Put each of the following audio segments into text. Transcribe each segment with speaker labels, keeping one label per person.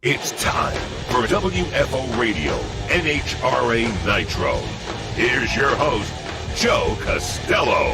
Speaker 1: It's time for WFO Radio NHRA Nitro. Here's your host, Joe Costello.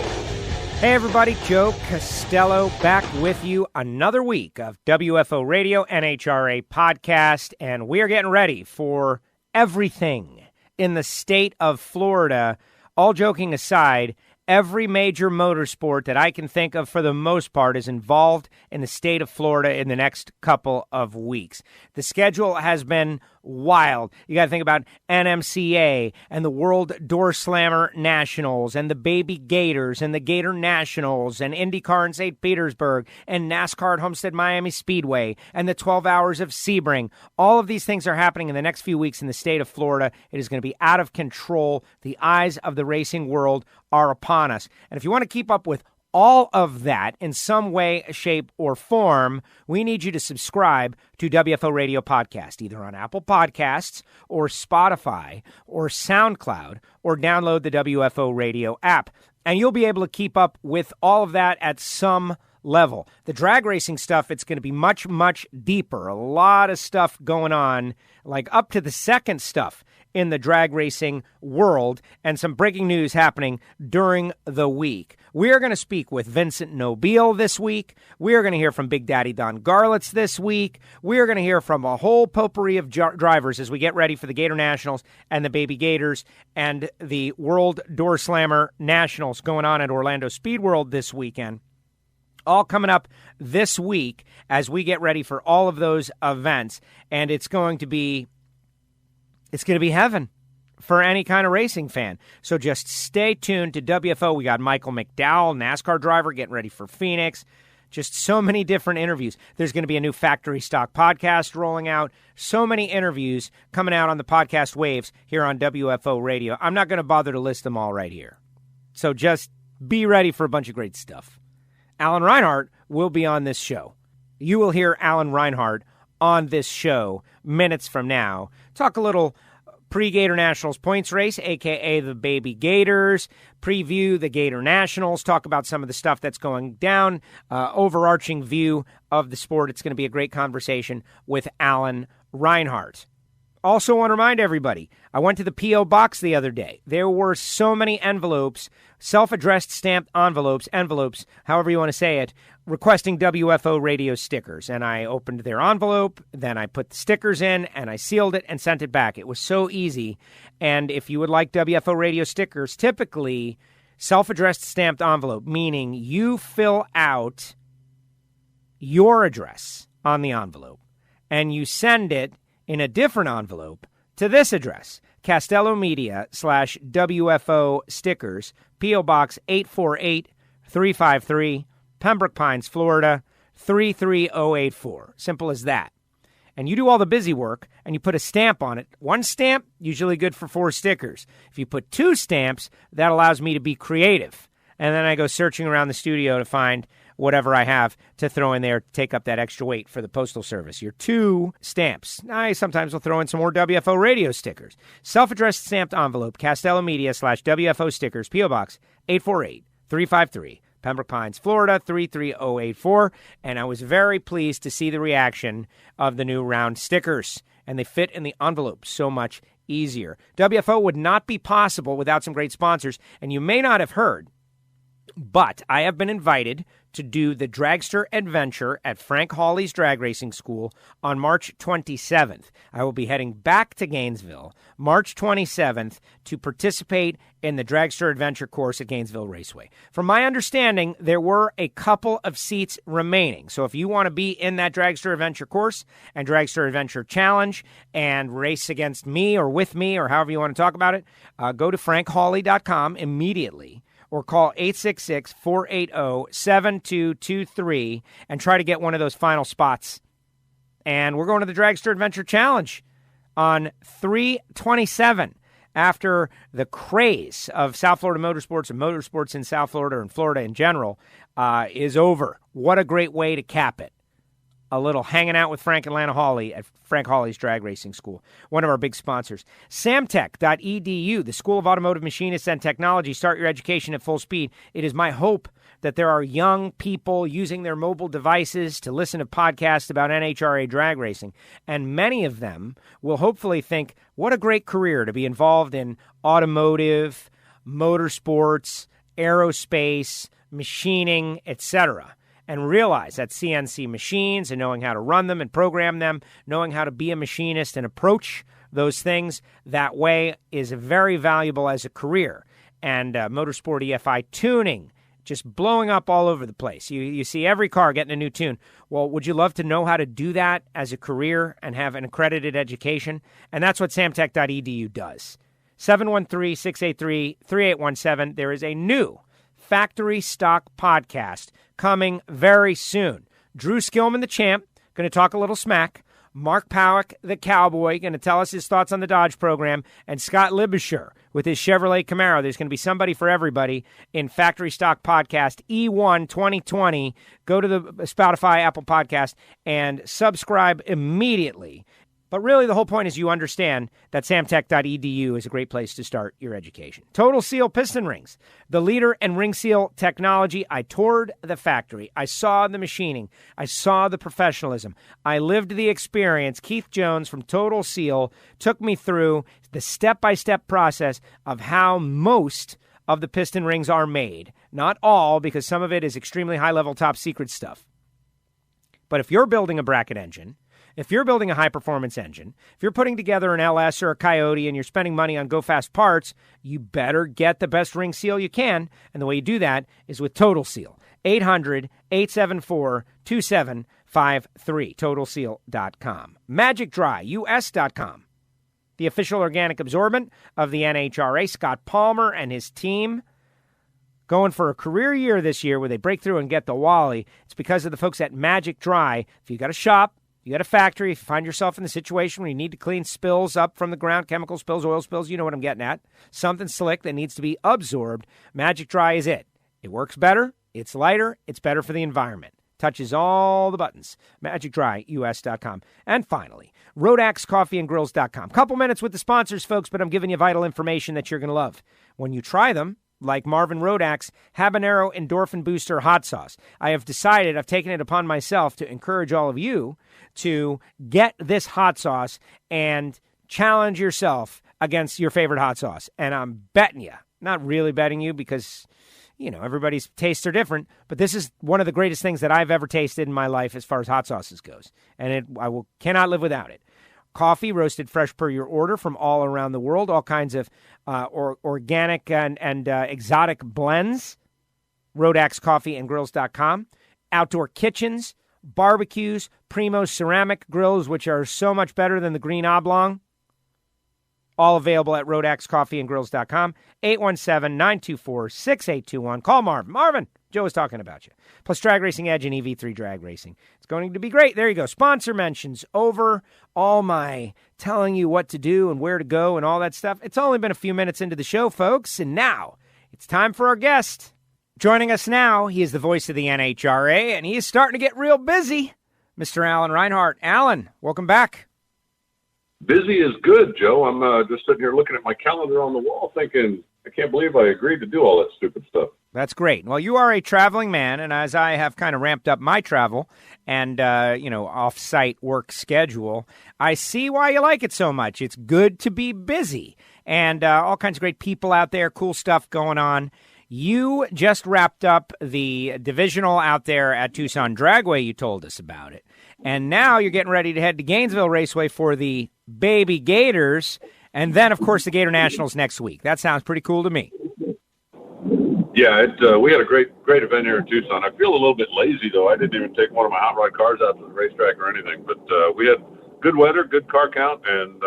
Speaker 2: Hey everybody, Joe Costello back with you another week of WFO Radio NHRA podcast, and we are getting ready for everything in the state of Florida. All joking aside, every major motorsport that I can think of for the most part is involved in the state of Florida in the next couple of weeks. The schedule has been wild. You got to think about NMCA and the World Door Slammer Nationals and the Baby Gators and the Gator Nationals and IndyCar in St. Petersburg and NASCAR at Homestead Miami Speedway and the 12 Hours of Sebring. All of these things are happening in the next few weeks in the state of Florida. It is going to be out of control. The eyes of the racing world are upon us. And if you want to keep up with all of that in some way, shape, or form, we need you to subscribe to WFO Radio Podcast, either on Apple Podcasts or Spotify or SoundCloud, or download the WFO Radio app. And you'll be able to keep up with all of that at some level. The drag racing stuff, it's going to be much, much deeper. A lot of stuff going on, like up to the second stuff in the drag racing world, and some breaking news happening during the week. We are going to speak with Vincent Nobile this week. We are going to hear from Big Daddy Don Garlitz this week. We are going to hear from a whole potpourri of drivers as we get ready for the Gator Nationals and the Baby Gators and the World Door Slammer Nationals going on at Orlando Speed World this weekend. All coming up this week as we get ready for all of those events, and it's going to be heaven for any kind of racing fan. So just stay tuned to WFO. We got Michael McDowell, NASCAR driver, getting ready for Phoenix. Just so many different interviews. There's going to be a new Factory Stock podcast rolling out. So many interviews coming out on the podcast waves here on WFO Radio. I'm not going to bother to list them all right here. So just be ready for a bunch of great stuff. Alan Reinhart will be on this show. You will hear Alan Reinhart on this show minutes from now. Talk a little pre-Gator Nationals points race, a.k.a. the Baby Gators, preview the Gator Nationals, talk about some of the stuff that's going down, overarching view of the sport. It's going to be a great conversation with Alan Reinhart. Also want to remind everybody, I went to the P.O. box the other day. There were so many envelopes, self-addressed stamped envelopes, however you want to say it, requesting WFO radio stickers. And I opened their envelope, then I put the stickers in, and I sealed it and sent it back. It was so easy. And if you would like WFO radio stickers, typically self-addressed stamped envelope, meaning you fill out your address on the envelope, and you send it in a different envelope to this address, Castello Media /WFO Stickers, P.O. Box 848-353, Pembroke Pines, Florida, 33084. Simple as that. And you do all the busy work, and you put a stamp on it. One stamp, usually good for 4 stickers. If you put 2 stamps, that allows me to be creative. And then I go searching around the studio to find whatever I have to throw in there to take up that extra weight for the Postal Service. Your 2 stamps. I sometimes will throw in some more WFO radio stickers. Self-addressed stamped envelope, Castello Media /WFO Stickers, P.O. Box 848-353, Pembroke Pines, Florida, 33084. And I was very pleased to see the reaction of the new round stickers. And they fit in the envelope so much easier. WFO would not be possible without some great sponsors. And you may not have heard, but I have been invited to do the Dragster Adventure at Frank Hawley's Drag Racing School on March 27th. I will be heading back to Gainesville March 27th to participate in the Dragster Adventure course at Gainesville Raceway. From my understanding, there were a couple of seats remaining. So if you want to be in that Dragster Adventure course and Dragster Adventure Challenge and race against me or with me or however you want to talk about it, go to frankhawley.com immediately, or call 866-480-7223 and try to get one of those final spots. And we're going to the Dragster Adventure Challenge on 3/27 after the craze of South Florida motorsports and motorsports in South Florida and Florida in general is over. What a great way to cap it. a little hanging out with Frank and Lana Hawley at Frank Hawley's Drag Racing School, one of our big sponsors. Samtech.edu, the School of Automotive Machinists and Technology. Start your education at full speed. It is my hope that there are young people using their mobile devices to listen to podcasts about NHRA drag racing, and many of them will hopefully think, what a great career to be involved in automotive, motorsports, aerospace, machining, etc., and realize that CNC machines and knowing how to run them and program them, knowing how to be a machinist and approach those things that way is very valuable as a career. And motorsport EFI tuning, just blowing up all over the place. You see every car getting a new tune. Well, would you love to know how to do that as a career and have an accredited education? And that's what samtech.edu does. 713-683-3817. There is a new Factory Stock podcast coming very soon. Drew Skillman, the champ, going to talk a little smack. Mark Powick, the cowboy, going to tell us his thoughts on the Dodge program. And Scott Libisher with his Chevrolet Camaro. There's going to be somebody for everybody in Factory Stock Podcast E1 2020. Go to the Spotify, Apple Podcast, and subscribe immediately. But really, the whole point is you understand that samtech.edu is a great place to start your education. Total Seal Piston Rings, the leader in ring seal technology. I toured the factory. I saw the machining. I saw the professionalism. I lived the experience. Keith Jones from Total Seal took me through the step-by-step process of how most of the piston rings are made. Not all, because some of it is extremely high-level, top-secret stuff. But if you're building a bracket engine, if you're building a high-performance engine, if you're putting together an LS or a Coyote and you're spending money on go-fast parts, you better get the best ring seal you can. And the way you do that is with Total Seal. 800-874-2753. TotalSeal.com. MagicDryUS.com. The official organic absorbent of the NHRA. Scott Palmer and his team going for a career year this year where they break through and get the Wally. It's because of the folks at Magic Dry. If you got a shop, you got a factory, if you find yourself in the situation where you need to clean spills up from the ground, chemical spills, oil spills, you know what I'm getting at. Something slick that needs to be absorbed. Magic Dry is it. It works better, it's lighter, it's better for the environment. Touches all the buttons. MagicDryUS.com. And finally, RodaxCoffeeandGrills.com. Couple minutes with the sponsors, folks, but I'm giving you vital information that you're going to love. When you try them, like Marvin Rodax Habanero Endorphin Booster Hot Sauce, I have decided, I've taken it upon myself to encourage all of you to get this hot sauce and challenge yourself against your favorite hot sauce. And I'm betting you, not really betting you because, you know, everybody's tastes are different, but this is one of the greatest things that I've ever tasted in my life as far as hot sauces goes. And cannot live without it. Coffee roasted fresh per your order from all around the world, all kinds of organic and exotic blends. RodaxCoffeeandGrills.com. Outdoor kitchens, barbecues, Primo ceramic grills, which are so much better than the green oblong. All available at RodaxCoffeeandGrills.com. 817-924-6821. Call Marvin. Marvin, Joe was talking about you. Plus Drag Racing Edge and EV3 Drag Racing. It's going to be great. There you go. Sponsor mentions over all my telling you what to do and where to go and all that stuff. It's only been a few minutes into the show, folks, and now it's time for our guest. Joining us now, he is the voice of the NHRA, and he is starting to get real busy. Mr. Alan Reinhart. Alan, welcome back.
Speaker 3: Busy is good, Joe. I'm just sitting here looking at my calendar on the wall thinking, I can't believe I agreed to do all that stupid stuff.
Speaker 2: That's great. Well, you are a traveling man, and as I have kind of ramped up my travel and, off-site work schedule, I see why you like it so much. It's good to be busy, and all kinds of great people out there, cool stuff going on. You just wrapped up the divisional out there at Tucson Dragway. You told us about it. And now you're getting ready to head to Gainesville Raceway for the Baby Gators, and then, of course, the Gator Nationals next week. That sounds pretty cool to me.
Speaker 3: Yeah, we had a great event here in Tucson. I feel a little bit lazy, though. I didn't even take one of my hot rod cars out to the racetrack or anything. But we had good weather, good car count, and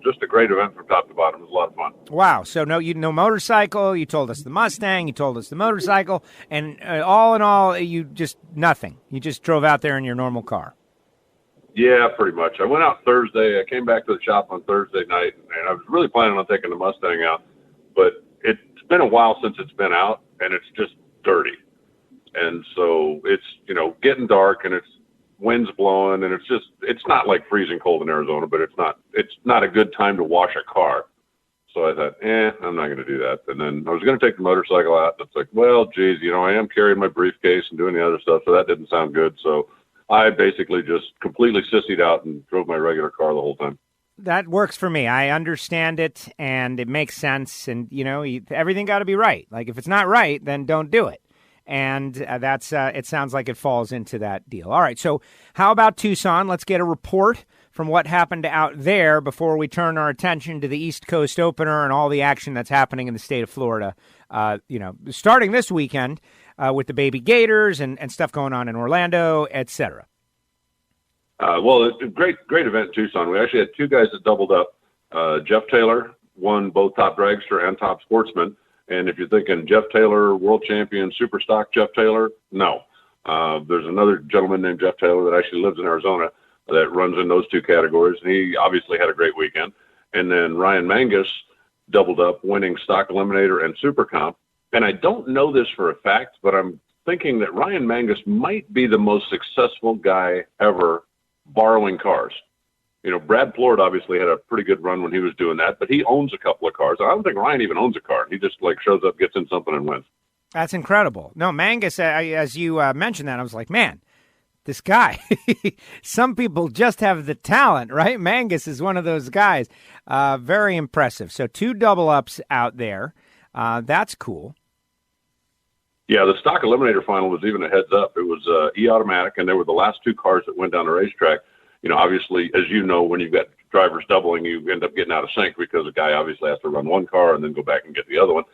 Speaker 3: just a great event from top to bottom. It was a lot of fun.
Speaker 2: Wow. So no motorcycle. You told us the Mustang. You told us the motorcycle. And all in all, you just nothing. You just drove out there in your normal car.
Speaker 3: Yeah, pretty much. I went out Thursday. I came back to the shop on Thursday night, and I was really planning on taking the Mustang out. But it's been a while since it's been out, and it's just dirty. And so it's, getting dark, and it's wind's blowing, and it's not like freezing cold in Arizona, but it's not a good time to wash a car. So I thought, I'm not going to do that. And then I was going to take the motorcycle out. It's like, well, geez, I am carrying my briefcase and doing the other stuff, so that didn't sound good. So I basically just completely sissied out and drove my regular car the whole time.
Speaker 2: That works for me. I understand it, and it makes sense. And, everything got to be right. Like, if it's not right, then don't do it. And it sounds like it falls into that deal. All right, so how about Tucson? Let's get a report from what happened out there before we turn our attention to the East Coast opener and all the action that's happening in the state of Florida, starting this weekend with the Baby Gators and stuff going on in Orlando, et cetera.
Speaker 3: Well, it's a great event in Tucson. We actually had two guys that doubled up. Jeff Taylor won both Top Dragster and Top Sportsman. And if you're thinking Jeff Taylor, world champion, super stock Jeff Taylor, no. There's another gentleman named Jeff Taylor that actually lives in Arizona that runs in those two categories. And he obviously had a great weekend. And then Ryan Mangus doubled up, winning stock eliminator and super comp. And I don't know this for a fact, but I'm thinking that Ryan Mangus might be the most successful guy ever borrowing cars. Brad Plord obviously had a pretty good run when he was doing that, but he owns a couple of cars. I don't think Ryan even owns a car. He just shows up, gets in something, and wins.
Speaker 2: That's incredible. No, Mangus, as you mentioned that, I was like, man, this guy, some people just have the talent, right? Mangus is one of those guys. Very impressive. So 2 double ups out there. That's cool.
Speaker 3: Yeah, the stock eliminator final was even a heads up. It was e-automatic, and they were the last 2 cars that went down the racetrack. Obviously, as you know, when you've got drivers doubling, you end up getting out of sync because the guy obviously has to run one car and then go back and get the other one.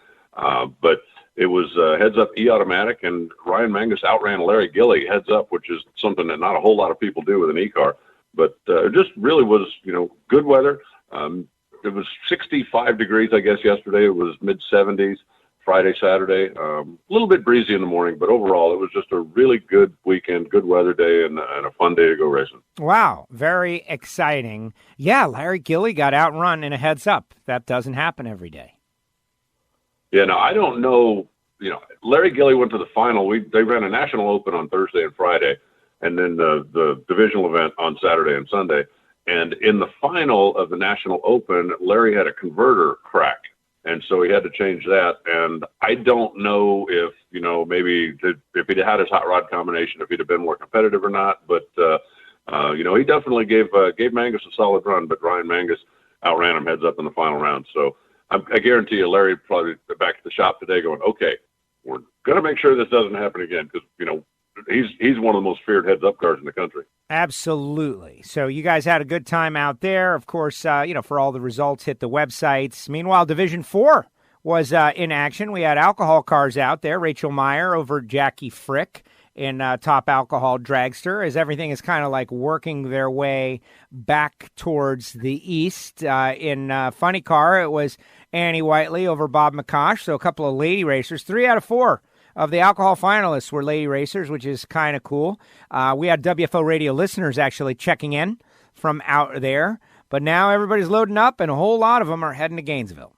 Speaker 3: But it was heads up e-automatic, and Ryan Mangus outran Larry Gilly heads up, which is something that not a whole lot of people do with an e-car. But it just really was, good weather. It was 65 degrees, I guess, yesterday. It was mid-70s. Friday, Saturday, a little bit breezy in the morning, but overall it was just a really good weekend, good weather day, and a fun day to go racing.
Speaker 2: Wow, very exciting. Yeah, Larry Gilly got outrun in a heads up. That doesn't happen every day.
Speaker 3: Yeah, now I don't know, Larry Gilly went to the final. They ran a national open on Thursday and Friday, and then the divisional event on Saturday and Sunday. And in the final of the national open, Larry had a converter crack. And so he had to change that. And I don't know if, maybe if he'd had his hot rod combination, if he'd have been more competitive or not. But, he definitely gave Mangus a solid run, but Ryan Mangus outran him heads up in the final round. So I guarantee you Larry probably back at the shop today going, okay, we're going to make sure this doesn't happen again because, he's one of the most feared heads-up cars in the country.
Speaker 2: Absolutely. So you guys had a good time out there. Of course, for all the results, hit the websites. Meanwhile, Division 4 was in action. We had alcohol cars out there. Rachel Meyer over Jackie Frick in Top Alcohol Dragster, as everything is kind of like working their way back towards the east. In Funny Car, it was Annie Whiteley over Bob McCosh. So a couple of lady racers, 3 out of 4. Of the alcohol finalists were lady racers, which is kind of cool. We had WFO radio listeners actually checking in from out there. But now everybody's loading up, and a whole lot of them are heading to Gainesville.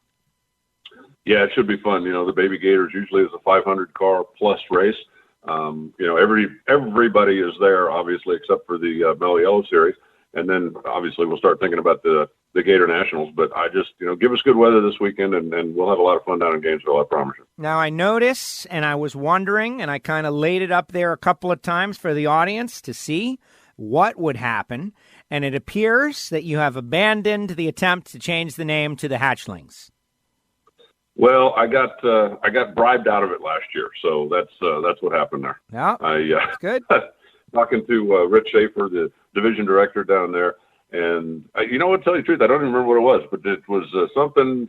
Speaker 3: Yeah, it should be fun. The Baby Gators usually is a 500-car plus race. Everybody is there, obviously, except for the Mellow Yellow Series. And then, obviously, we'll start thinking about the Gator Nationals. But I just, give us good weather this weekend, and we'll have a lot of fun down in Gainesville, I promise you.
Speaker 2: Now, I notice, and I was wondering, and I kind of laid it up there a couple of times for the audience to see what would happen. And it appears that you have abandoned the attempt to change the name to the Hatchlings.
Speaker 3: Well, I got bribed out of it last year, so that's what happened there.
Speaker 2: Yeah, that's good.
Speaker 3: Talking to Rich Schaefer, the division director down there, and to tell you the truth, I don't even remember what it was, but it was something,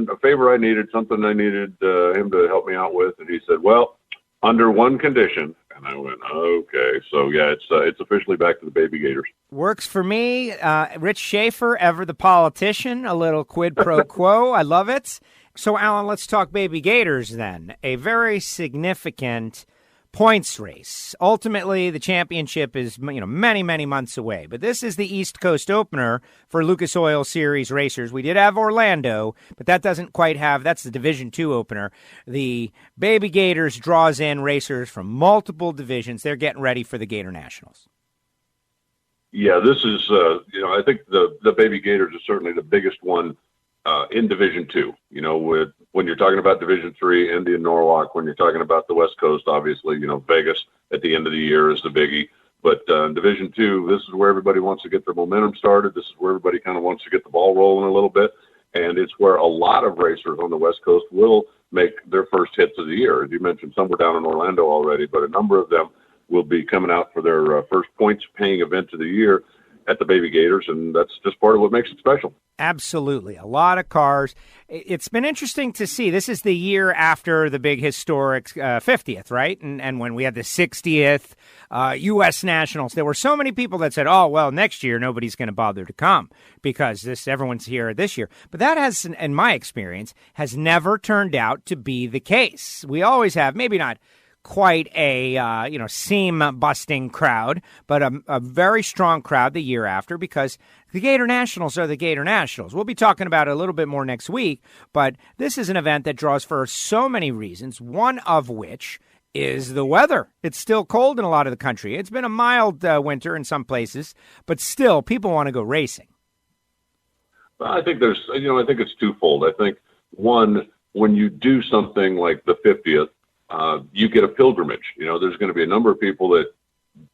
Speaker 3: a favor I needed, something I needed him to help me out with, and he said, well, under one condition, and I went, okay, so yeah, it's officially back to the Baby Gators.
Speaker 2: Works for me. Rich Schaefer, ever the politician, a little quid pro quo, I love it. So, Alan, let's talk Baby Gators then. A very significant points race. Ultimately, the championship is, many, many months away. But this is the East Coast opener for Lucas Oil Series racers. We did have Orlando, but that doesn't quite have, that's the Division 2 opener. The Baby Gators draws in racers from multiple divisions. They're getting ready for the Gator Nationals.
Speaker 3: Yeah, this is, I think the Baby Gators is certainly the biggest one in Division Two. When you're talking about Division Three, Indy and Norwalk, when you're talking about the West Coast, obviously, Vegas at the end of the year is the biggie. But in Division Two, this is where everybody wants to get their momentum started. This is where everybody kind of wants to get the ball rolling a little bit. And it's where a lot of racers on the West Coast will make their first hits of the year. As you mentioned, some were down in Orlando already, but a number of them will be coming out for their first points-paying event of the year at the Baby Gators, and that's just part of what makes it special.
Speaker 2: Absolutely. A lot of cars. It's been interesting to see. This is the year after the big historic 50th, right? And when we had the 60th U.S. Nationals, there were so many people that said, oh, well, next year nobody's going to bother to come because everyone's here this year. But that has, in my experience, has never turned out to be the case. We always have, maybe not quite a seam-busting crowd, but a very strong crowd the year after because the Gator Nationals are the Gator Nationals. We'll be talking about it a little bit more next week, but this is an event that draws for so many reasons, one of which is the weather. It's still cold in a lot of the country. It's been a mild winter in some places, but still, people want to go racing.
Speaker 3: Well, I think I think it's twofold. I think, one, when you do something like the 50th, you get a pilgrimage. There's going to be a number of people that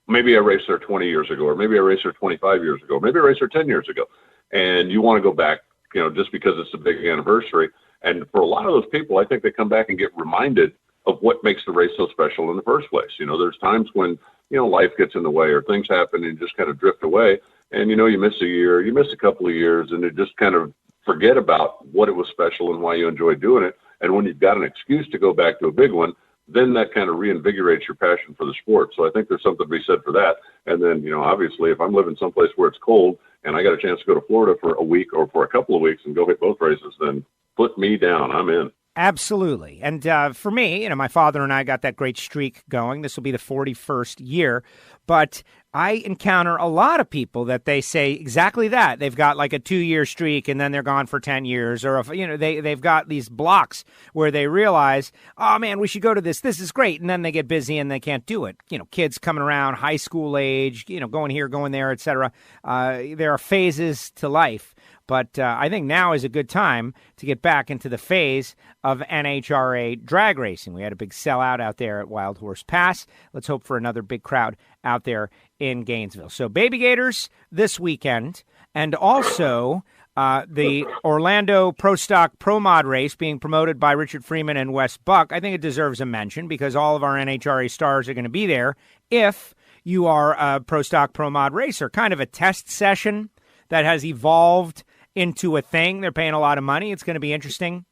Speaker 3: maybe I raced there 20 years ago, or maybe I raced there 25 years ago, maybe I raced there 10 years ago, and you want to go back, just because it's a big anniversary. And for a lot of those people, I think they come back and get reminded of what makes the race so special in the first place. There's times when, life gets in the way or things happen and you just kind of drift away, and, you miss a year, you miss a couple of years, and you just kind of forget about what it was special and why you enjoyed doing it. And when you've got an excuse to go back to a big one, then that kind of reinvigorates your passion for the sport. So I think there's something to be said for that. And then, obviously, if I'm living someplace where it's cold and I got a chance to go to Florida for a week or for a couple of weeks and go hit both races, then put me down. I'm in.
Speaker 2: Absolutely. And for me, my father and I got that great streak going. This will be the 41st year. But I encounter a lot of people that they say exactly that. They've got like a 2-year streak and then they're gone for 10 years. Or, they've got these blocks where they realize, oh, man, we should go to this. This is great. And then they get busy and they can't do it. Kids coming around, high school age, going here, going there, et cetera. There are phases to life. But I think now is a good time to get back into the phase of NHRA drag racing. We had a big sellout out there at Wild Horse Pass. Let's hope for another big crowd out there in Gainesville. So Baby Gators this weekend, and also the Orlando Pro Stock Pro Mod race being promoted by Richard Freeman and Wes Buck. I think it deserves a mention because all of our NHRA stars are going to be there if you are a Pro Stock Pro Mod racer. Kind of a test session that has evolved into a thing. They're paying a lot of money. It's going to be interesting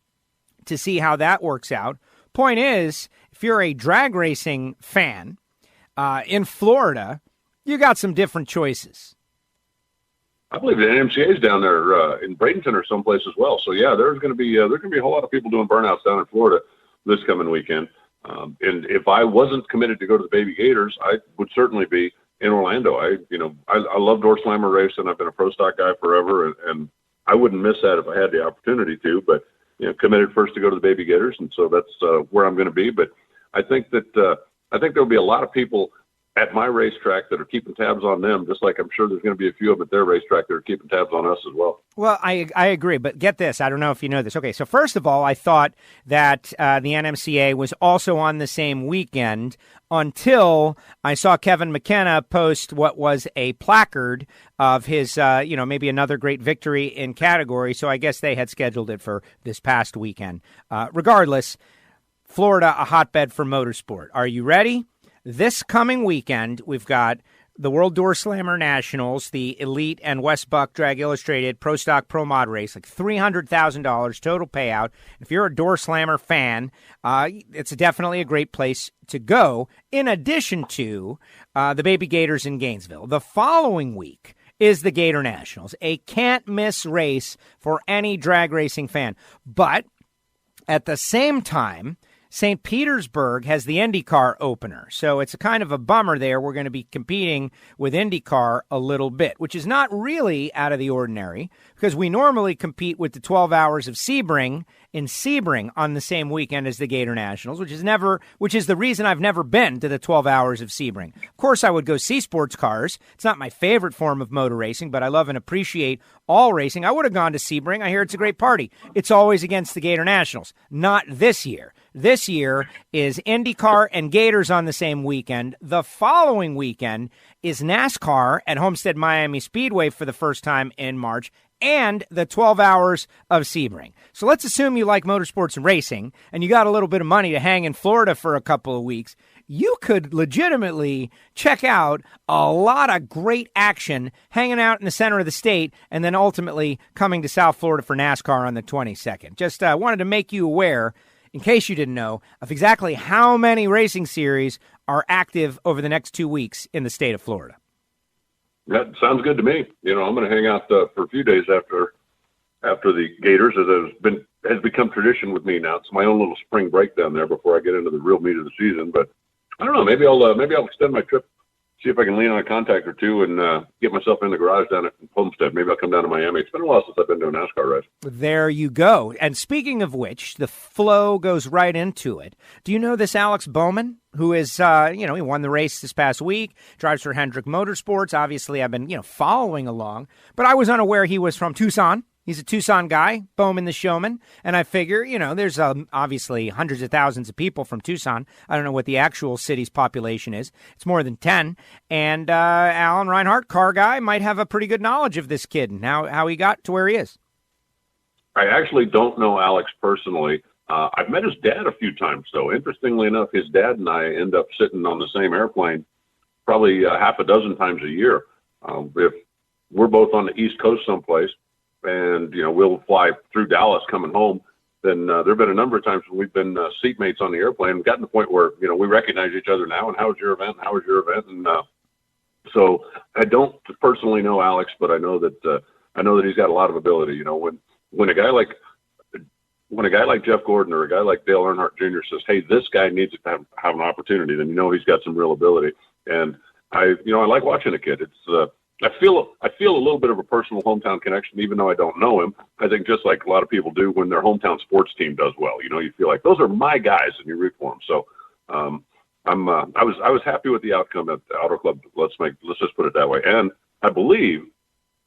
Speaker 2: to see how that works out. Point is, if you're a drag racing fan in Florida, you got some different choices.
Speaker 3: I believe the NMCA is down there in Bradenton or someplace as well. So yeah, there's going to be a whole lot of people doing burnouts down in Florida this coming weekend. And if I wasn't committed to go to the Baby Gators, I would certainly be in Orlando. I love door slammer racing. I've been a pro stock guy forever, and I wouldn't miss that if I had the opportunity to. But committed first to go to the Baby Gators, and so that's where I'm going to be. But I think there'll be a lot of people at my racetrack that are keeping tabs on them, just like I'm sure there's going to be a few of them at their racetrack that are keeping tabs on us as well.
Speaker 2: Well, I agree, but get this. I don't know if you know this. Okay, so first of all, I thought that the NMCA was also on the same weekend until I saw Kevin McKenna post what was a placard of his, maybe another great victory in category. So I guess they had scheduled it for this past weekend. Regardless, Florida, a hotbed for motorsport. Are you ready? This coming weekend, we've got the World Door Slammer Nationals, the Elite and Wes Buck Drag Illustrated Pro Stock Pro Mod race, like $300,000 total payout. If you're a Door Slammer fan, it's definitely a great place to go, in addition to the Baby Gators in Gainesville. The following week is the Gator Nationals, a can't-miss race for any drag racing fan. But at the same time, St. Petersburg has the IndyCar opener. So it's a kind of a bummer there. We're going to be competing with IndyCar a little bit, which is not really out of the ordinary because we normally compete with the 12 hours of Sebring in Sebring on the same weekend as the Gator Nationals, which is the reason I've never been to the 12 hours of Sebring. Of course, I would go see sports cars. It's not my favorite form of motor racing, but I love and appreciate all racing. I would have gone to Sebring. I hear it's a great party. It's always against the Gator Nationals. Not this year. This year is IndyCar and Gators on the same weekend. The following weekend is NASCAR at Homestead Miami Speedway for the first time in March, and the 12 hours of Sebring. So let's assume you like motorsports and racing, and you got a little bit of money to hang in Florida for a couple of weeks. You could legitimately check out a lot of great action hanging out in the center of the state and then ultimately coming to South Florida for NASCAR on the 22nd. Just wanted to make you aware, in case you didn't know, of exactly how many racing series are active over the next 2 weeks in the state of Florida.
Speaker 3: That sounds good to me. I'm going to hang out for a few days after the Gators, as has become tradition with me now. It's my own little spring break down there before I get into the real meat of the season. But I don't know. Maybe I'll extend my trip, see if I can lean on a contact or two, and get myself in the garage down at Homestead. Maybe I'll come down to Miami. It's been a while since I've been to a NASCAR race.
Speaker 2: There you go. And speaking of which, the flow goes right into it. Do you know this Alex Bowman, who is, he won the race this past week, drives for Hendrick Motorsports. Obviously, I've been, following along, but I was unaware he was from Tucson. He's a Tucson guy, Bowman the showman, and I figure, there's obviously hundreds of thousands of people from Tucson. I don't know what the actual city's population is. It's more than 10. And Alan Reinhart, car guy, might have a pretty good knowledge of this kid and how he got to where he is.
Speaker 3: I actually don't know Alex personally. I've met his dad a few times, though. Interestingly enough, his dad and I end up sitting on the same airplane probably half a dozen times a year. If we're both on the East Coast someplace, and, we'll fly through Dallas coming home, then there have been a number of times when we've been seatmates on the airplane and gotten to the point where, we recognize each other now, and how was your event, and so I don't personally know Alex, but I know that he's got a lot of ability. When a guy like Jeff Gordon or a guy like Dale Earnhardt Jr. says, hey, this guy needs to have an opportunity, then he's got some real ability. And I like watching a kid. It's I feel a little bit of a personal hometown connection, even though I don't know him. I think just like a lot of people do when their hometown sports team does well, you feel like those are my guys, and you root for them. So I was happy with the outcome at the Auto Club. Let's just put it that way. And I believe,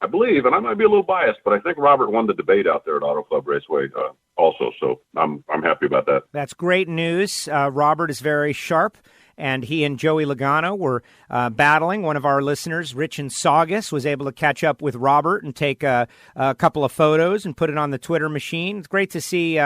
Speaker 3: and I might be a little biased, but I think Robert won the debate out there at Auto Club Raceway also. So I'm happy about that.
Speaker 2: That's great news. Robert is very sharp. And he and Joey Logano were battling. One of our listeners, Rich and Saugus, was able to catch up with Robert and take a couple of photos and put it on the Twitter machine. It's great to see.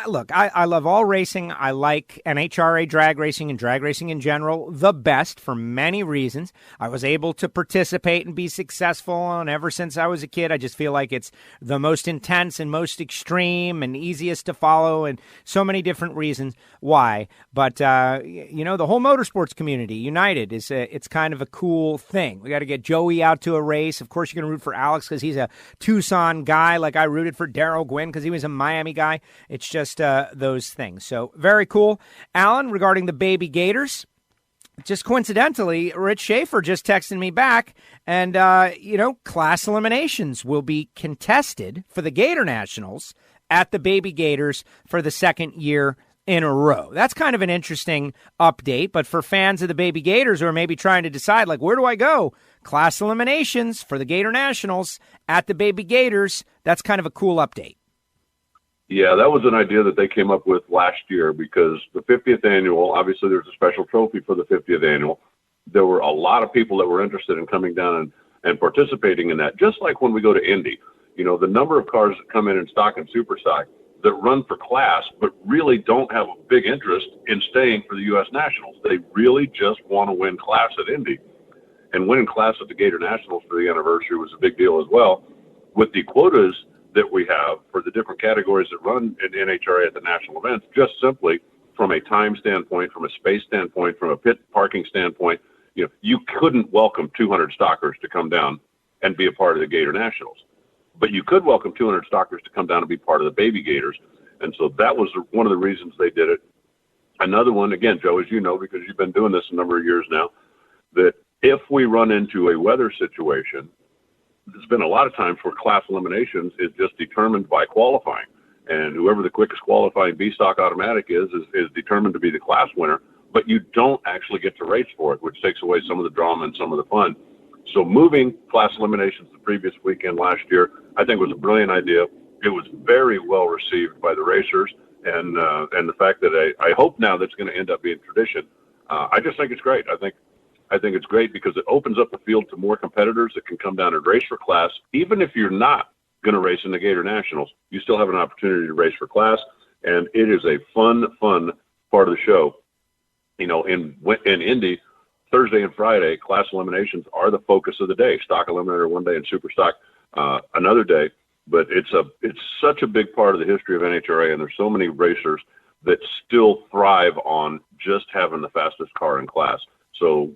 Speaker 2: Look, I love all racing. I like NHRA drag racing and drag racing in general the best for many reasons. I was able to participate and be successful, and ever since I was a kid, I just feel like it's the most intense and most extreme and easiest to follow, and so many different reasons why. But, the whole motorsports community united it's kind of a cool thing. We got to get Joey out to a race. Of course, you're going to root for Alex because he's a Tucson guy, like I rooted for Darrell Gwynn because he was a Miami guy. It's just those things. So very cool. Alan, regarding the Baby Gators, just coincidentally, Rich Schaefer just texted me back, and class eliminations will be contested for the Gator Nationals at the Baby Gators for the second year in a row. That's kind of an interesting update, but for fans of the Baby Gators who are maybe trying to decide, like, where do I go? Class eliminations for the Gator Nationals at the Baby Gators. That's kind of a cool update.
Speaker 3: Yeah, that was an idea that they came up with last year because the 50th annual, obviously there's a special trophy for the 50th annual. There were a lot of people that were interested in coming down and participating in that, just like when we go to Indy. The number of cars that come in stock and super stock that run for class but really don't have a big interest in staying for the U.S. Nationals. They really just want to win class at Indy. And winning class at the Gator Nationals for the anniversary was a big deal as well. With the quotas that we have for the different categories that run in NHRA at the national events, just simply from a time standpoint, from a space standpoint, from a pit parking standpoint, you couldn't welcome 200 stockers to come down and be a part of the Gator Nationals. But you could welcome 200 stockers to come down and be part of the Baby Gators. And so that was one of the reasons they did it. Another one, again, Joe, as you know, because you've been doing this a number of years now, that if we run into a weather situation, there's been a lot of times where class eliminations is just determined by qualifying. And whoever the quickest qualifying B-stock automatic is determined to be the class winner, but you don't actually get to race for it, which takes away some of the drama and some of the fun. So moving class eliminations the previous weekend last year, I think was a brilliant idea. It was very well received by the racers, and the fact that I hope now that's going to end up being tradition. I just think it's great. I think it's great because it opens up the field to more competitors that can come down and race for class. Even if you're not going to race in the Gator Nationals, you still have an opportunity to race for class, and it is a fun part of the show. You know, in Indy, Thursday and Friday, class eliminations are the focus of the day. Stock eliminator one day and super stock another day. But it's such a big part of the history of NHRA, and there's so many racers that still thrive on just having the fastest car in class. So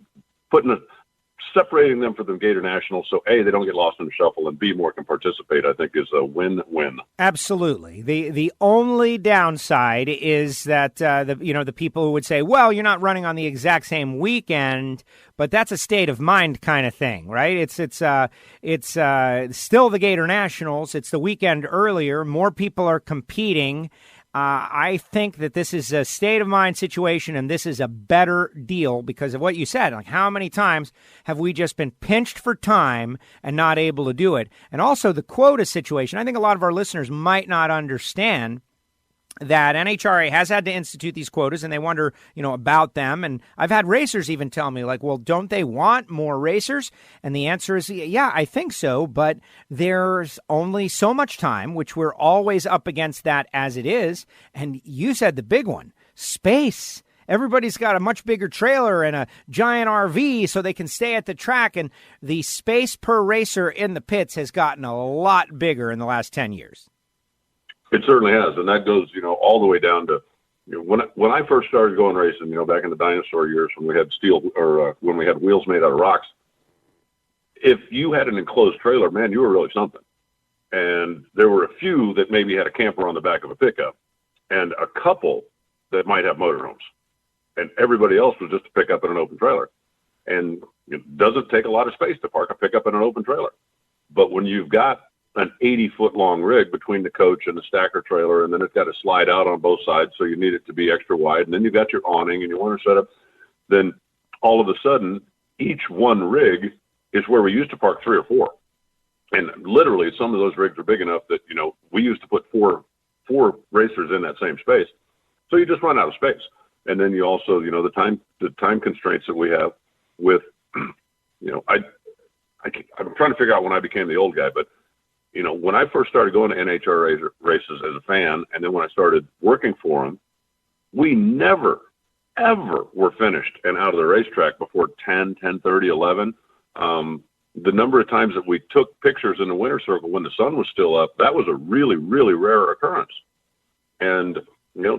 Speaker 3: separating them from the Gator Nationals, so A, they don't get lost in the shuffle, and B, more can participate, I think is a win-win.
Speaker 2: Absolutely. The only downside is that the people who would say, well, you're not running on the exact same weekend, but that's a state of mind kind of thing, right? It's still the Gator Nationals. It's the weekend earlier. More people are competing. I think that this is a state of mind situation, and this is a better deal because of what you said. Like, how many times have we just been pinched for time and not able to do it? And also the quota situation. I think a lot of our listeners might not understand that NHRA has had to institute these quotas, and they wonder, about them. And I've had racers even tell me, like, well, don't they want more racers? And the answer is, yeah, I think so, but there's only so much time, which we're always up against that as it is. And you said the big one, space. Everybody's got a much bigger trailer and a giant RV so they can stay at the track, and the space per racer in the pits has gotten a lot bigger in the last 10 years.
Speaker 3: It certainly has, and that goes, all the way down to, when I first started going racing, back in the dinosaur years when we had when we had wheels made out of rocks. If you had an enclosed trailer, man, you were really something. And there were a few that maybe had a camper on the back of a pickup, and a couple that might have motorhomes, and everybody else was just a pickup in an open trailer. And it doesn't take a lot of space to park a pickup in an open trailer, but when you've got an 80-foot long rig between the coach and the stacker trailer, and then it's got to slide out on both sides, so you need it to be extra wide, and then you've got your awning and your winter setup, then all of a sudden, each one rig is where we used to park 3 or 4. And literally, some of those rigs are big enough that, we used to put four racers in that same space. So you just run out of space. And then you also, the time constraints that we have with, I'm trying to figure out when I became the old guy, but when I first started going to NHRA races as a fan, and then when I started working for them, we never, ever were finished and out of the racetrack before 10, 10:30, 11. The number of times that we took pictures in the winter circle when the sun was still up, that was a really, really rare occurrence. And,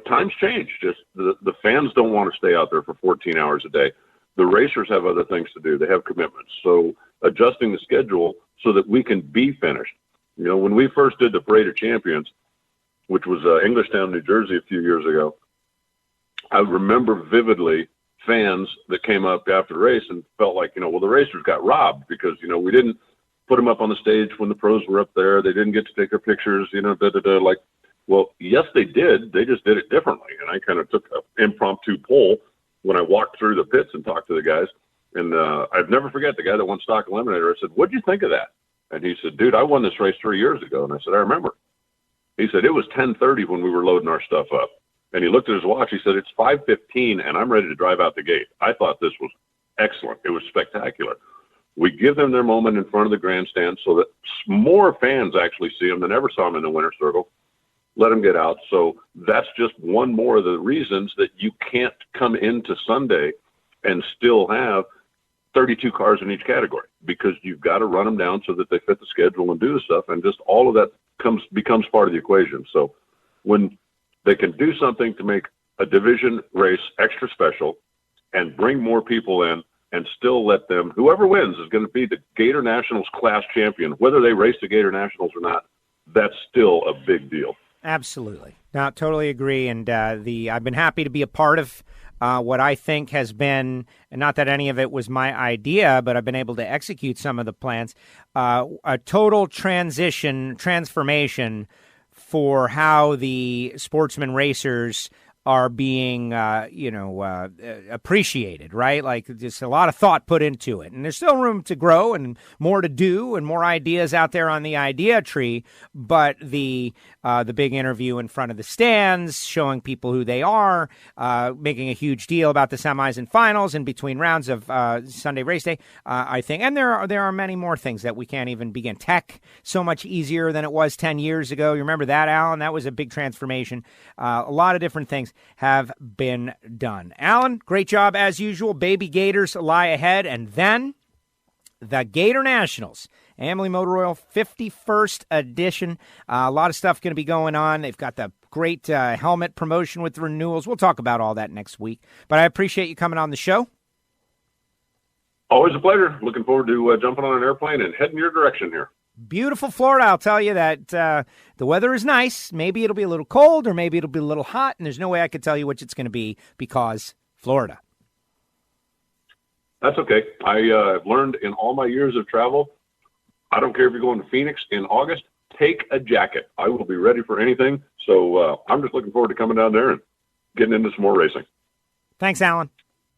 Speaker 3: times change. Just the fans don't want to stay out there for 14 hours a day. The racers have other things to do. They have commitments. So adjusting the schedule so that we can be finished. When we first did the Parade of Champions, which was Englishtown, New Jersey, a few years ago, I remember vividly fans that came up after the race and felt like, the racers got robbed because, we didn't put them up on the stage when the pros were up there. They didn't get to take their pictures, like, well, yes, they did. They just did it differently. And I kind of took an impromptu poll when I walked through the pits and talked to the guys. And I'd never forget the guy that won Stock Eliminator. I said, what'd you think of that? And he said, dude, I won this race 3 years ago. And I said, I remember. He said, it was 10:30 when we were loading our stuff up. And he looked at his watch. He said, it's 5:15 and I'm ready to drive out the gate. I thought this was excellent. It was spectacular. We give them their moment in front of the grandstand so that more fans actually see them than ever saw them in the winter circle. Let them get out. So that's just one more of the reasons that you can't come into Sunday and still have 32 cars in each category, because you've got to run them down so that they fit the schedule and do the stuff. And just all of that becomes part of the equation. So when they can do something to make a division race extra special and bring more people in and still let them, whoever wins is going to be the Gator Nationals class champion, whether they race the Gator Nationals or not, that's still a big deal.
Speaker 2: Absolutely. No, totally agree. And I've been happy to be a part of what I think has been, and not that any of it was my idea, but I've been able to execute some of the plans, a total transformation for how the sportsman racers are being, appreciated, right? Like just a lot of thought put into it. And there's still room to grow and more to do and more ideas out there on the idea tree. But the big interview in front of the stands, showing people who they are, making a huge deal about the semis and finals in between rounds of Sunday race day, I think. And there are many more things that we can't even begin. Tech, so much easier than it was 10 years ago. You remember that, Alan? That was a big transformation. A lot of different things have been done. Alan, great job as usual. Baby Gators lie ahead. And then the Gator Nationals, Amalie Motor Oil 51st edition. A lot of stuff going to be going on. They've got the great helmet promotion with renewals. We'll talk about all that next week. But I appreciate you coming on the show.
Speaker 3: Always a pleasure. Looking forward to jumping on an airplane and heading your direction here.
Speaker 2: Beautiful Florida. I'll tell you that the weather is nice. Maybe it'll be a little cold or maybe it'll be a little hot, and there's no way I could tell you which it's going to be because Florida.
Speaker 3: That's okay. I've learned in all my years of travel, I don't care if you're going to Phoenix in August, take a jacket. I will be ready for anything. So I'm just looking forward to coming down there and getting into some more racing.
Speaker 2: Thanks, Alan.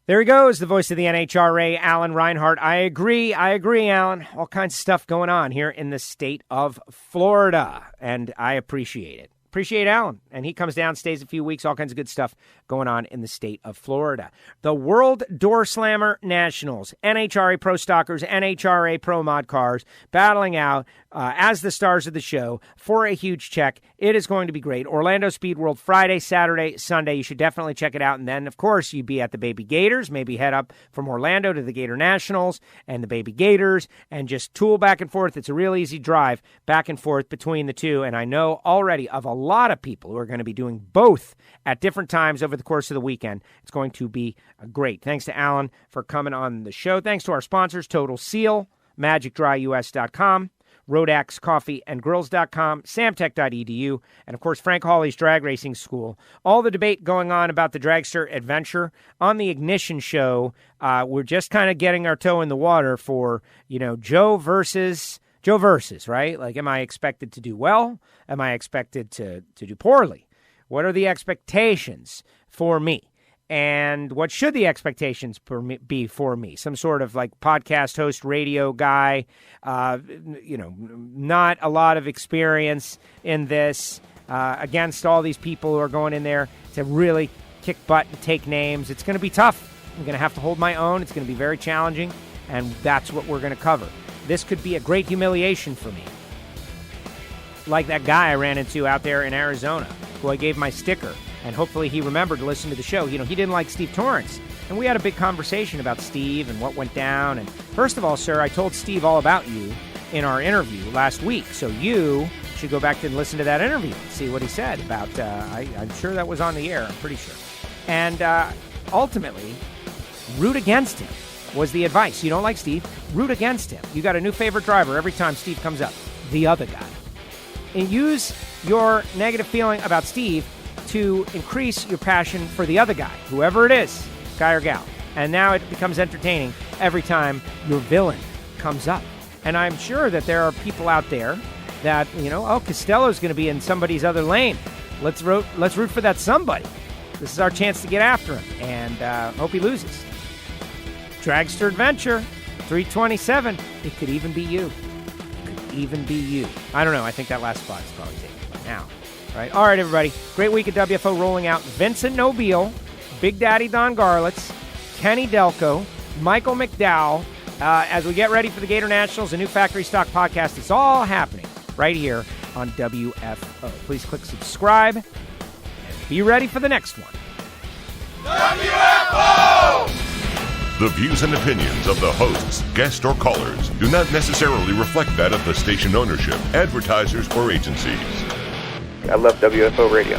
Speaker 2: There he goes, the voice of the NHRA, Alan Reinhart. I agree, Alan. All kinds of stuff going on here in the state of Florida, and I appreciate it. Appreciate Alan. And he comes down, stays a few weeks, all kinds of good stuff going on in the state of Florida. The World Door Slammer Nationals, NHRA Pro Stockers, NHRA Pro Mod Cars, battling out as the stars of the show for a huge check. It is going to be great. Orlando Speed World, Friday, Saturday, Sunday. You should definitely check it out. And then, of course, you'd be at the Baby Gators. Maybe head up from Orlando to the Gator Nationals and the Baby Gators and just tool back and forth. It's a real easy drive back and forth between the two. And I know already of a lot of people who are going to be doing both at different times over the course of the weekend. It's going to be great. Thanks to Alan for coming on the show. Thanks to our sponsors, Total Seal, MagicDryUS.com, Rodax Coffee and Grills.com, Samtech.edu, and of course Frank Hawley's Drag Racing School. All the debate going on about the dragster adventure on the Ignition Show. We're just kind of getting our toe in the water for, Joe versus, right? Like, am I expected to do well? Am I expected to do poorly? What are the expectations for me? And what should the expectations be for me? Some sort of like podcast host, radio guy, not a lot of experience in this against all these people who are going in there to really kick butt and take names. It's going to be tough. I'm going to have to hold my own. It's going to be very challenging, and that's what we're going to cover. This could be a great humiliation for me. Like that guy I ran into out there in Arizona, who I gave my sticker. And hopefully he remembered to listen to the show. He didn't like Steve Torrance. And we had a big conversation about Steve and what went down. And first of all, sir, I told Steve all about you in our interview last week. So you should go back and listen to that interview and see what he said about, I'm sure that was on the air, I'm pretty sure. And ultimately, root against him was the advice. You don't like Steve, root against him. You got a new favorite driver every time Steve comes up, the other guy. And use your negative feeling about Steve to increase your passion for the other guy, whoever it is, guy or gal. And now it becomes entertaining every time your villain comes up. And I'm sure that there are people out there that, Costello's going to be in somebody's other lane. Let's root for that somebody. This is our chance to get after him. And hope he loses. Dragster Adventure, 327. It could even be you. I don't know. I think that last spot is probably taken by now. Right. All right, everybody. Great week at WFO rolling out Vincent Nobile, Big Daddy Don Garlitz, Kenny Delco, Michael McDowell. As we get ready for the Gator Nationals, a new Factory Stock podcast. It's all happening right here on WFO. Please click subscribe and be ready for the next one.
Speaker 1: WFO! The views and opinions of the hosts, guests, or callers do not necessarily reflect that of the station ownership, advertisers, or agencies.
Speaker 4: I love WFO radio.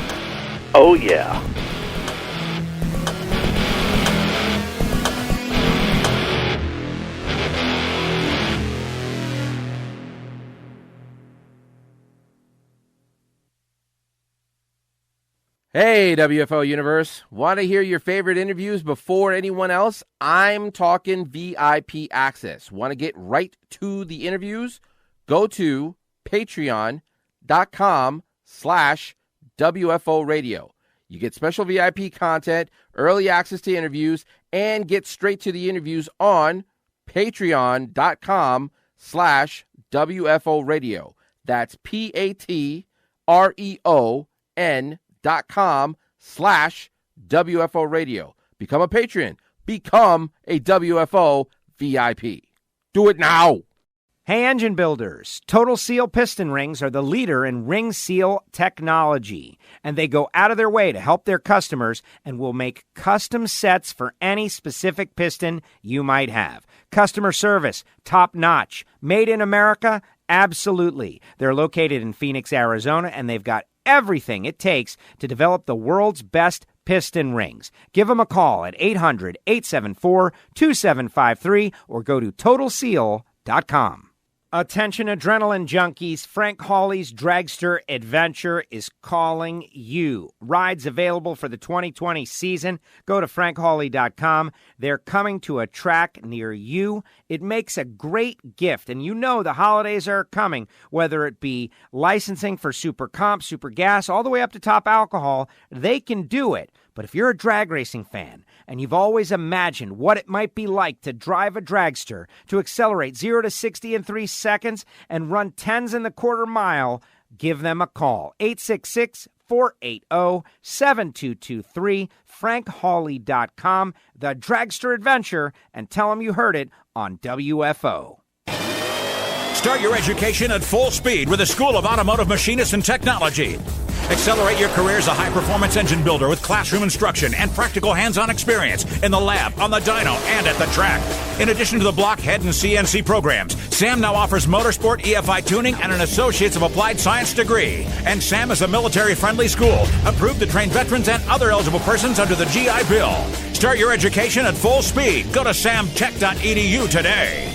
Speaker 4: Oh, yeah.
Speaker 5: Hey, WFO Universe. Want to hear your favorite interviews before anyone else? I'm talking VIP access. Want to get right to the interviews? Go to patreon.com/WFO radio. You get special VIP content, early access to interviews, and get straight to the interviews on patreon.com/WFO radio. That's patreon.com/WFO radio. Become a patron. Become a WFO VIP. Do it now.
Speaker 2: Hey, engine builders, Total Seal piston rings are the leader in ring seal technology, and they go out of their way to help their customers and will make custom sets for any specific piston you might have. Customer service, top notch. Made in America? Absolutely. They're located in Phoenix, Arizona, and they've got everything it takes to develop the world's best piston rings. Give them a call at 800-874-2753 or go to TotalSeal.com. Attention adrenaline junkies, Frank Hawley's Dragster Adventure is calling you. Rides available for the 2020 season. Go to frankhawley.com. They're coming to a track near you. It makes a great gift, and you know the holidays are coming, whether it be licensing for super comp, super gas, all the way up to top alcohol, they can do it. But if you're a drag racing fan and you've always imagined what it might be like to drive a dragster, to accelerate 0 to 60 in 3 seconds and run 10s in the quarter mile, give them a call. 866-480-7223, frankhawley.com, the Dragster Adventure, and tell them you heard it on WFO.
Speaker 6: Start your education at full speed with the School of Automotive Machinists and Technology. Accelerate your career as a high-performance engine builder with classroom instruction and practical hands-on experience in the lab, on the dyno, and at the track. In addition to the blockhead and CNC programs, SAM now offers motorsport, EFI tuning, and an Associates of Applied Science degree. And SAM is a military-friendly school, approved to train veterans and other eligible persons under the GI Bill. Start your education at full speed. Go to samtech.edu today.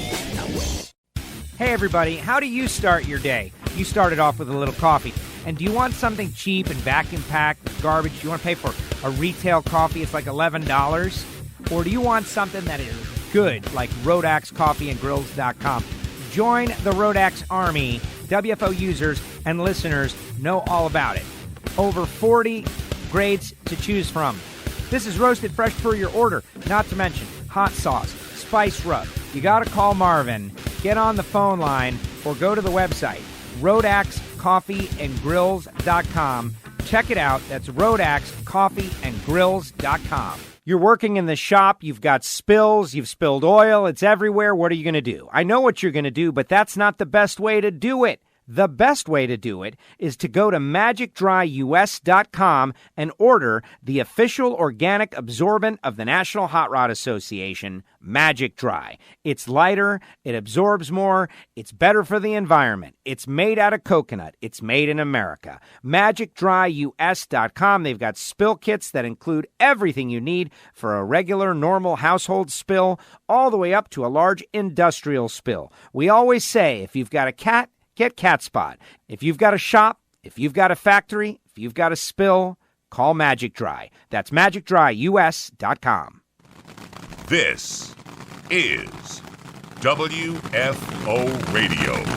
Speaker 2: Hey everybody, how do you start your day? You started off with a little coffee. And do you want something cheap and vacuum-packed with garbage? Do you want to pay for a retail coffee? It's like $11. Or do you want something that is good, like RoadAxeCoffeeandGrills.com? Join the RoadAxe Army. WFO users and listeners know all about it. Over 40 grades to choose from. This is roasted fresh per your order, not to mention hot sauce, spice rub. You got to call Marvin, get on the phone line, or go to the website, RoadAxeCoffeeandGrills.com. Check it out. That's RoadAxeCoffeeandGrills.com. You're working in the shop. You've got spills. You've spilled oil. It's everywhere. What are you going to do? I know what you're going to do, but that's not the best way to do it. The best way to do it is to go to MagicDryUS.com and order the official organic absorbent of the National Hot Rod Association, Magic Dry. It's lighter, it absorbs more, it's better for the environment. It's made out of coconut. It's made in America. MagicDryUS.com. They've got spill kits that include everything you need for a regular, normal household spill, all the way up to a large industrial spill. We always say, if you've got a cat, get Cat Spot. If you've got a shop, if you've got a factory, if you've got a spill, call Magic Dry. That's MagicDryUS.com.
Speaker 1: This is WFO Radio.